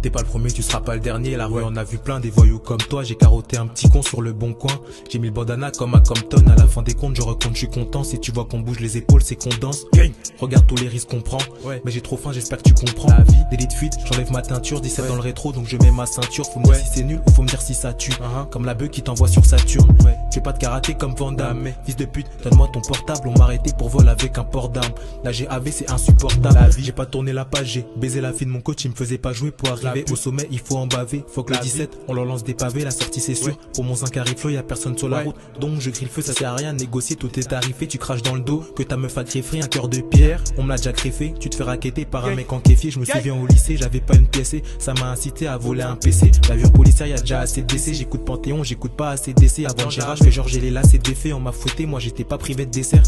T'es pas le premier, tu seras pas le dernier. La rue en a vu plein, des voyous comme toi. J'ai carotté un petit con sur le bon coin. J'ai mis le bandana comme à Compton. À la fin des comptes, je recompte, je suis content. Si tu vois qu'on bouge les épaules, c'est qu'on danse. Regarde tous les risques qu'on prend. Mais j'ai trop faim, j'espère que tu comprends. La vie, délit de fuite, j'enlève ma teinture. 17 dans le rétro, donc je mets ma ceinture. Faut me dire si c'est nul ou faut me dire si ça tue. Comme la bœuf qui t'envoie sur Saturne. J'ai pas de karaté comme Van Damme. Fils de pute, donne-moi ton portable. On m'a arrêté pour vol avec un port d'armes. La GAV, c'est insupportable. La vie, j'ai pas tourné la page. J'ai baisé la fille de mon coach, il me faisait pas jouer. Pour arriver au sommet, il faut en baver. Faut que le 17, on leur lance des pavés. La sortie, c'est sûr. Pour mon 5 arrive, y'a personne sur la route. Donc je crie le feu, ça sert à rien. Négocier, tout est tarifé. Tu craches dans le dos. Que ta meuf a greffé, un cœur de pierre. On me l'a déjà greffé. Tu te fais raqueter par un mec en kéfier. Je me souviens au lycée, j'avais pas une pièce. Ça m'a incité à voler un PC. La vue policière, y'a déjà assez de décès. J'écoute Panthéon, j'écoute pas assez d'essais. Avant Gérard, je fais genre j'ai les lacets défaits. On m'a fouetté, moi j'étais pas privé de dessert.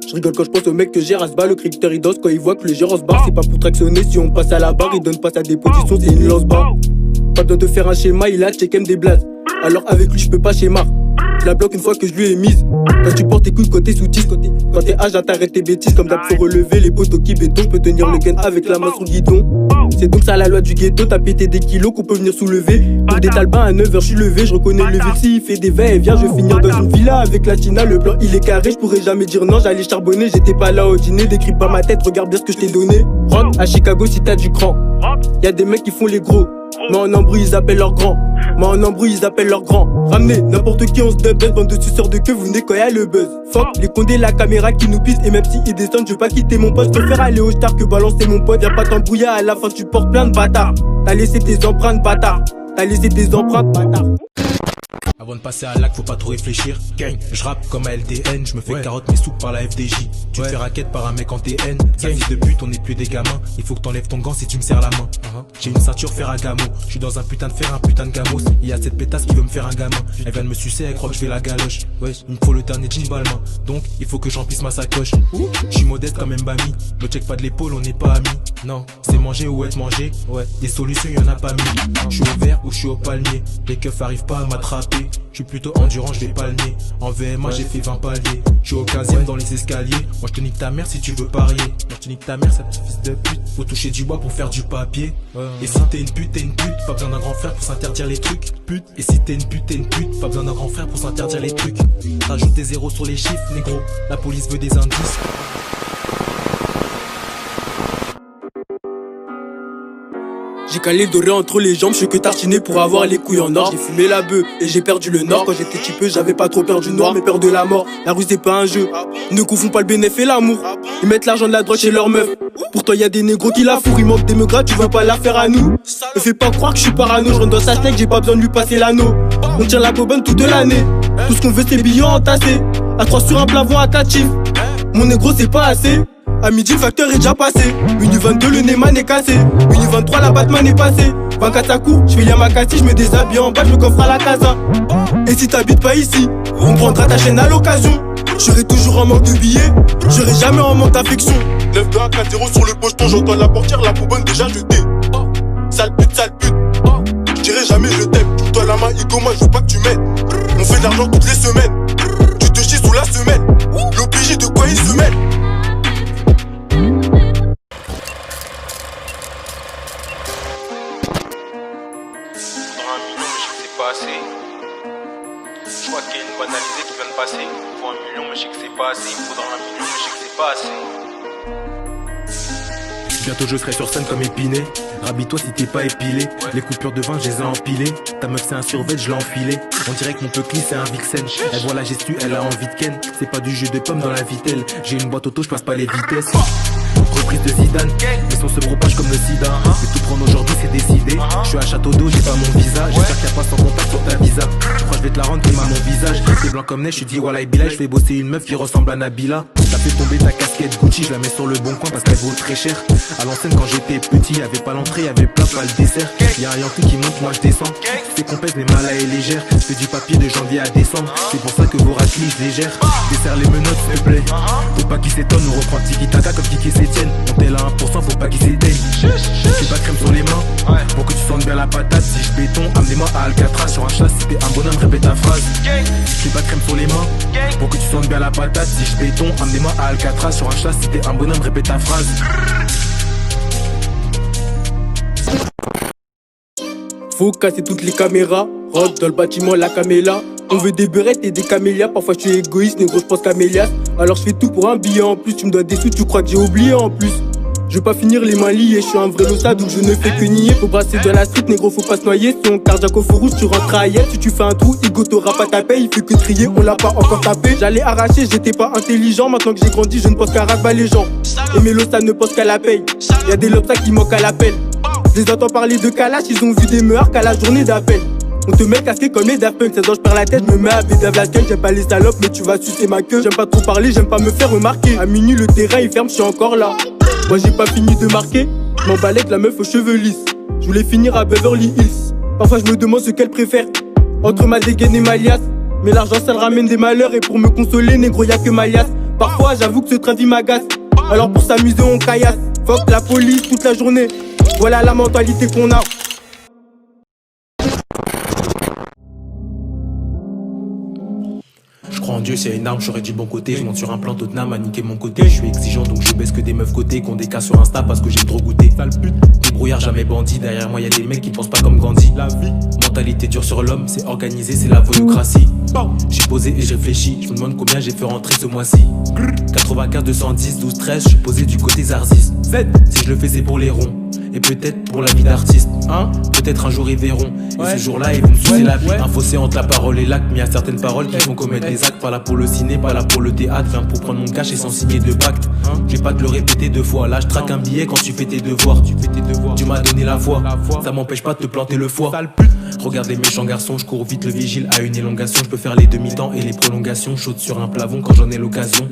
Je rigole quand je pense au mec que gère à ce bas. Le crypteur il danse quand il voit que le gérant se barre. C'est pas pour tractionner si on passe à la barre. Il donne pas sa déposition, c'est une lance-barre. Pas besoin de faire un schéma, il a check des blazes. Alors avec lui je peux pas schéma. Je la bloque une fois que je lui ai mise. Quand tu portes tes couilles côté sous 10. Quand t'es âge à t'arrêter tes bêtises. Comme d'hab faut relever les poteaux qui béton. Je peux tenir le gun avec la main sur le guidon. C'est donc ça la loi du ghetto. T'as pété des kilos qu'on peut venir soulever. Pour des talbans à 9h je suis levé. Je reconnais le Versi, il fait des vins et viens. Je vais finir dans une villa avec la China. Le blanc il est carré, je pourrais jamais dire non. J'allais charbonner, j'étais pas là au dîner. Décris pas ma tête, regarde bien ce que je t'ai donné. Rentre à Chicago si t'as du cran. Y'a des mecs qui font les gros. Mais en embrouille ils appellent leurs grands. Mais en embrouille ils appellent leurs grands. Ramenez n'importe qui on se dub. Bande de suceurs de queue, vous venez quand y'a le buzz. Fuck les condés, la caméra qui nous pisse. Et même si ils descendent, je veux pas quitter mon poste. Je préfère aller au star que balancer mon pote. Y'a pas t'embrouiller, à la fin tu portes plein de bâtards. T'as laissé tes empreintes bâtard. T'as laissé tes empreintes bâtard. Avant de passer à l'acte, faut pas trop réfléchir. Je rappe comme à LDN, je me fais carotte mes soupes par la FDJ. Tu te fais raquette par un mec en TN. Sa fils de pute, on est plus des gamins. Il faut que t'enlèves ton gant si tu me serres la main. J'ai une ceinture Ferragamo. Je suis dans un putain de fer, un putain de gamos. Il y a cette pétasse qui veut me faire un gamin. Elle vient de me sucer, elle croit que je vais la galoche. Il me faut le dernier jean Balmain. Donc il faut que j'emplisse ma sacoche. Je suis modeste comme Mbami. Me check pas de l'épaule, on n'est pas amis. Non, c'est manger ou être mangé. Des solutions, y'en a pas mille. Je suis au vert ou je suis au palmier. Les keufs arrivent pas à m'attraper. Je suis plutôt endurant, je vais pas le nez. En VMA j'ai fait 20 paliers. Je suis au 15ème dans les escaliers. Moi je te nique ta mère si tu veux parier. Moi je te nique ta mère, sa petite fils de pute. Faut toucher du bois pour faire du papier. Et si t'es une pute, t'es une pute. Pas besoin d'un grand frère pour s'interdire les trucs. Pute. Et si t'es une pute, t'es une pute. Pas besoin d'un grand frère pour s'interdire les trucs. Rajoute des zéros sur les chiffres, négro. La police veut des indices. J'ai calé doré entre les jambes, je suis que tartiné pour avoir les couilles en or. J'ai fumé la bœuf et j'ai perdu le nord. Quand j'étais petit peu, j'avais pas trop peur du noir, mais peur de la mort. La rue c'est pas un jeu. Ne confond pas le bénéfice et l'amour. Ils mettent l'argent de la drogue chez leurs meufs. Pourtant y'a des négros qui la fourrent, ils manquent des meugras, tu vas pas la faire à nous. Ne fais pas croire que je suis parano, je rentre dans sa snake, j'ai pas besoin de lui passer l'anneau. On tire la bobonne toute l'année. Tout ce qu'on veut c'est billets entassés. À 3 sur un plafond à 4 chiffres. Mon négro c'est pas assez. À midi le facteur est déjà passé. Minu 22 le Neyman est cassé. Minu 23 la Batman est passé. 24 à coup, je fais Yamakasi, je me déshabille en bas, je me coffre à la casa. Et si t'habites pas ici, on prendra ta chaîne à l'occasion. J'serai toujours en manque de billets, j'serai jamais en manque d'affection. 9-2 à 4-0 sur le pocheton, j'entends la portière, la poubonne déjà jetée. Sale pute, sale pute. J'dirai jamais je t'aime. Toi la main Igo, moi je veux pas que tu m'aides. On fait de l'argent toutes les semaines. Tu te chies sous la semaine. L'OPJ de quoi il se mêle. Je crois qu'il y a une banalisée qui vient de passer. Il faut 1 million, mais je sais que c'est pas assez. Il me faudra 1 million, mais je sais que c'est pas assez. Bientôt je serai sur scène comme Épiné. Rhabille-toi si t'es pas épilé. Les coupures de vin, je les ai empilées. Ta meuf c'est un survêt, je l'ai enfilé. On dirait que mon peucli c'est un Vixen. Elle voit la gestu, elle a envie de ken. C'est pas du jus de pomme dans la vitelle. J'ai une boîte auto, je passe pas les vitesses. Reprise de Zidane, les sons se propagent comme le sida. Mais tout prendre aujourd'hui c'est décidé. Je suis à Château d'eau, j'ai pas mon visa. J'espère qu'il y a pas sans contact sur ta visa. Je crois que je vais te la rendre, t'es mon visage. T'es blanc comme neige, je dis voilà Bilal. Je fais bosser une meuf qui ressemble à Nabila. T'as fait tomber ta casquette Gucci, je la mets sur le bon coin parce qu'elle vaut très cher. À l'ancienne quand j'étais petit, y'avait pas l'entrée, y'avait plein pas le dessert. Y'a un Yankee qui monte, moi je descends. C'est qu'on pèse les malas et légères. Je fais du papier de janvier à décembre. C'est pour ça que vos raclises légères. Desserre les menottes s'il te plaît. Faut pas qu'ils s'étonnent, on reprend Tiki Taka comme Kiki s'étienne. On est là 1%, faut pas qu'ils s'éteignent. C'est pas de crème sur les mains pour que tu sentes bien la la patate si je béton. Amenez-moi à Alcatraz sur un chat si t'es un bonhomme, répète ta phrase. J'ai pas de crème sur les mains pour que tu sentes bien la patate si je béton. Amenez-moi à Alcatraz sur un chat si t'es un bonhomme, répète ta phrase. Faut casser toutes les caméras, rentre dans le bâtiment la caméla. On veut des beurrettes et des camélias. Parfois je suis égoïste, négro je pense camélias. Alors je fais tout pour un billet en plus. Tu me dois des sous, tu crois que j'ai oublié en plus. Je veux pas finir les mains liées, je suis un vrai losa donc je ne fais que nier. Faut brasser dans la street, négro faut pas se noyer. Si on cardiaque au feu rouge, tu rentres à Hayat. Si tu fais un trou, Igo t'aura pas tapé. Il fait que trier, on l'a pas encore tapé. J'allais arracher, j'étais pas intelligent. Maintenant que j'ai grandi, je ne pense qu'à rabat les gens. Et mes losa ne pensent qu'à la paye. Y'a des lobsas qui manquent à l'appel. Je les entends parler de Kalash, ils ont vu des meurtres qu'à la journée d'appel. On te met casqué comme les Daft Punk, 16 ans je perds la tête, je me mets à bédave la gueule. J'aime pas les salopes mais tu vas sucer ma queue. J'aime pas trop parler, j'aime pas me faire remarquer. À minuit le terrain il ferme, je suis encore là. Moi j'ai pas fini de marquer, je m'emballais avec la meuf aux cheveux lisses. Je voulais finir à Beverly Hills. Parfois je me demande ce qu'elle préfère entre ma dégaine et ma liasse. Mais l'argent ça le ramène des malheurs. Et pour me consoler négro y'a que ma liasse. Parfois j'avoue que ce train vie m'agace. Alors pour s'amuser on caillasse. Fuck la police toute la journée. Voilà la mentalité qu'on a. Je crois en Dieu, c'est une arme, j'aurais du bon côté. Je monte sur un plan Tottenham à niquer mon côté. Je suis exigeant donc je baisse que des meufs côté. Qu'on des cas sur Insta parce que j'aime trop goûter. Débrouillard, jamais bandit. Derrière moi y'a des mecs qui pensent pas comme Gandhi. La vie, mentalité dure sur l'homme, c'est organisé, c'est la voyoucratie. J'ai posé et j'ai réfléchi, je me demande combien j'ai fait rentrer ce mois-ci. 95, 210, 12, 13, je suis posé du côté Zarzis. Si je le fais c'est pour les ronds. Et peut-être pour la vie d'artiste, hein. Peut-être un jour ils verront. Et ce jour-là ils vont me sucer la vie. Un fossé entre la parole et l'acte. Mais y'a certaines paroles qui font commettre des actes. Pas là pour le ciné, pas là pour le théâtre. Viens pour prendre mon cash et sans signer de pacte. J'ai pas de le répéter deux fois. Là je traque un billet quand tu fais tes devoirs. Tu m'as donné la voix. Ça m'empêche pas de te planter le foie. Regarde les méchants garçons, je cours vite le vigile à une élongation. Je peux faire les demi-temps et les prolongations. Chaude sur un plafond quand j'en ai l'occasion.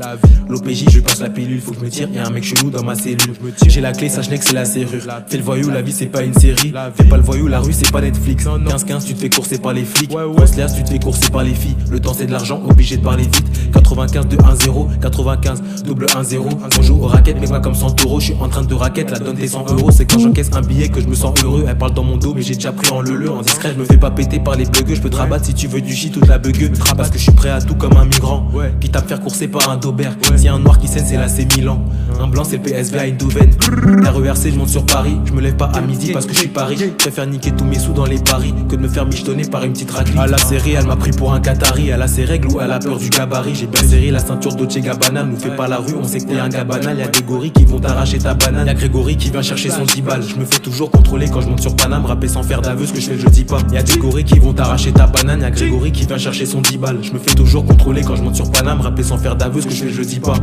L'OPJ, je passe la pilule, faut que je me tire. Y'a un mec chelou dans ma cellule. J'ai la clé, sache que c'est la serrure. Fais le voyou, la vie c'est pas une série. Fais pas le voyou, la rue c'est pas Netflix. 15-15, tu te fais courser par les flics. Conslers, tu te fais courser par les filles. Le temps c'est de l'argent, obligé de parler vite. 95 2-1-0, 95 double 1-0. On joue aux raquettes, mais moi comme 100 euros. Je suis en train de raquette, la donne tes 100 euros. C'est quand j'encaisse un billet que je me sens heureux. Elle parle dans mon dos, mais j'ai déjà pris en leu. En discret, je me fais pas péter par les buggeux. Je peux te rabattre si tu veux du shit ou de la bugueux. Parce que je suis prêt à tout comme un migrant. Quitte à me faire courser par un daubert. Si un noir qui saigne, c'est là c'est Milan. Un blanc, c'est le PSV à Eindhoven. RERC, je monte sur Paris. Je me lève pas à midi parce que je suis Paris. Je préfère niquer tous mes sous dans les paris que de me faire michetonner par une petite raclée. À la série, elle m'a pris pour un Qatari. Elle a ses règles ou elle a peur du gabarit. J'ai bien serré la ceinture Dolce Gabbana. Nous fais pas la rue, on sait que t'es un gars banal. Y'a des gorilles qui vont t'arracher ta banane. Y'a Grégory qui vient chercher son 10 balles. Je me fais toujours contrôler quand je monte sur Paname. Rapper sans faire d'aveu, ce que je fais, je dis pas. Y'a des gorilles qui vont t'arracher ta banane. Y'a Grégory qui vient chercher son 10 balles. Je me fais toujours contrôler quand je monte sur Paname. Rapper sans faire d'aveu, ce que je fais, je dis pas.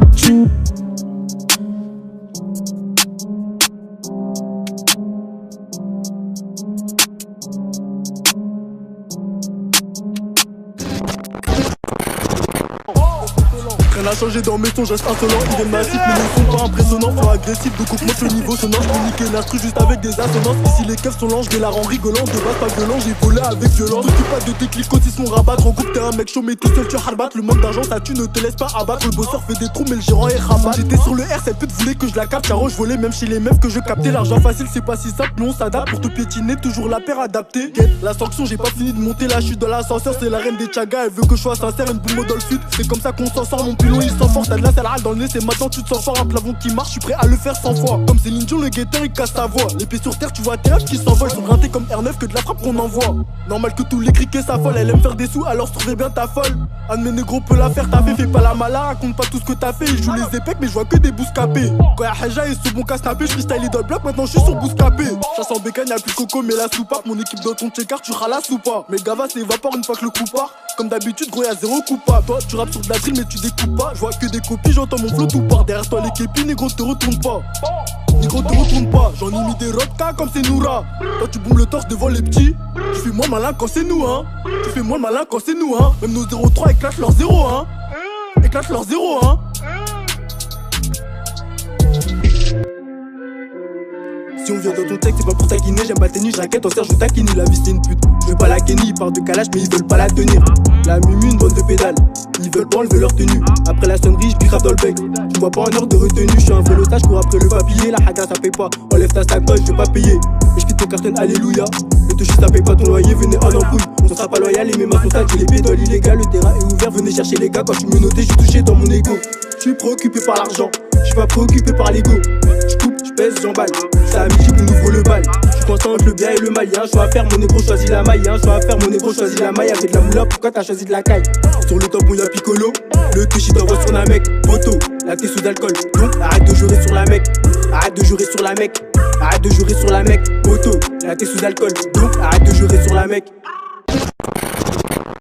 Rien n'a changé dans mes sons, je reste insolent. Ils viennent massifs mais ne sont pas impressionnants. Sont agressifs donc augmente le niveau sonore. Je peux niquer l'instru juste avec des assonances. Ici les keufs sont lents, je les la rends rigolant. De base pas violent, j'ai volé avec violence. T'occupe pas de tes clics aussi sont rabattre. En groupe t'es un mec chaud mais tout seul tu harbattes. Le manque d'argent ça tu ne te laisse pas abattre. Le bosseur fait des trous mais le gérant est rabat. J'étais sur le R, cette pute voulait que je la capte. Caro je volais même chez les meufs que je captais. L'argent facile c'est pas si simple mais on s'adapte. Pour te piétiner toujours la paire adaptée. La sanction j'ai pas fini de monter là. Je suis dans l'ascenseur, c'est la reine des Chagas. Elle veut que je sois sincère, une boum dans le sud. C'est comme ça qu'on s'en sort, mon pilon il s'en force. T'as de la salade dans le nez, c'est maintenant tu te sens fort. Un plafond qui marche, je suis prêt à le faire 100 fois. Comme Céline Dion, le guetteur il casse sa voix. Les pieds sur terre, tu vois tes rêves qui s'envolent. Ils sont grattés comme R9 que de la frappe qu'on envoie. Normal que tous les criquets s'affolent. Elle aime faire des sous, alors se trouvez bien ta folle. Un de mes négros peut la faire, t'as fait pas la mala. Raconte pas tout ce que t'as fait. Il joue les épecs, mais je vois que des bouscapés. Quand y'a Haja et ce bon casse tapé, je freestyle dans le bloc, maintenant je suis sur bouscapé. Chasse en bécane, y'a plus coco, mais la soupape. Mon équipe dans ton check-out, tu ralasses ou pas. Mais Gava s'évapore une fois que le coup part. Comme d'habitude, gros, y'a zéro coup pas. Toi, tu rappes sur de la drill, mais tu découpes pas. Je vois que des copies, j'entends mon flow tout part. Derrière toi, les képis, négro, te retourne pas. Négro, te retourne pas. J'en ai mis des rodkas comme c'est Noura. Toi, tu boumes le torse devant les petits. Tu fais moins malin quand c'est nous, hein. Tu fais moins malin quand c'est nous, hein. Même nos 0-3 éclatent leur 0, hein. Éclatent leur 0, hein. Si on vient dans ton texte, c'est pas pour taquiner. J'aime pas tenir, je raquette, en serre, je taquine. La vie c'est une pute. Je veux pas la kenny, ils partent de calage, mais ils veulent pas la tenir. La mumu, une bande de pédales. Ils veulent pas enlever leur tenue. Après la sonnerie, je grave dans le bec. Tu vois pas en heure de retenue, je suis un vélo stage, cours après le papier. La haga ça paye pas. Enlève ta sacoche, je vais pas payer. Et je quitte ton carton, alléluia. te chie, ça paye pas ton loyer, venez en embrouille. On sera pas loyal et mes mains sont sales, j'ai les pieds dans l'illégal. Le terrain est ouvert, venez chercher les gars. Quand je me notais, j'suis touché dans mon ego. J'suis préoccupé par l'argent, j'suis pas préoccupé par l'ego. J'coupe, j'pèse, j'emballe. C'est à midi qu'on ouvre le bal. J'suis constant entre le bien et le mal. Y'a un choix à faire, mon négro choisit la maille. Y'a un choix à faire, mon négro choisit la maille. Avec de la moula, pourquoi t'as choisi de la caille? Sur le tampon y'a Piccolo, le touchy t'envoie sur la mec. Moto, là t'es sous alcool, donc arrête de jurer sur la mec. Arrête de jurer sur la mec. Arrête de jurer sur la mec. Moto, là t'es sous alcool, donc arrête de jurer sur la mec.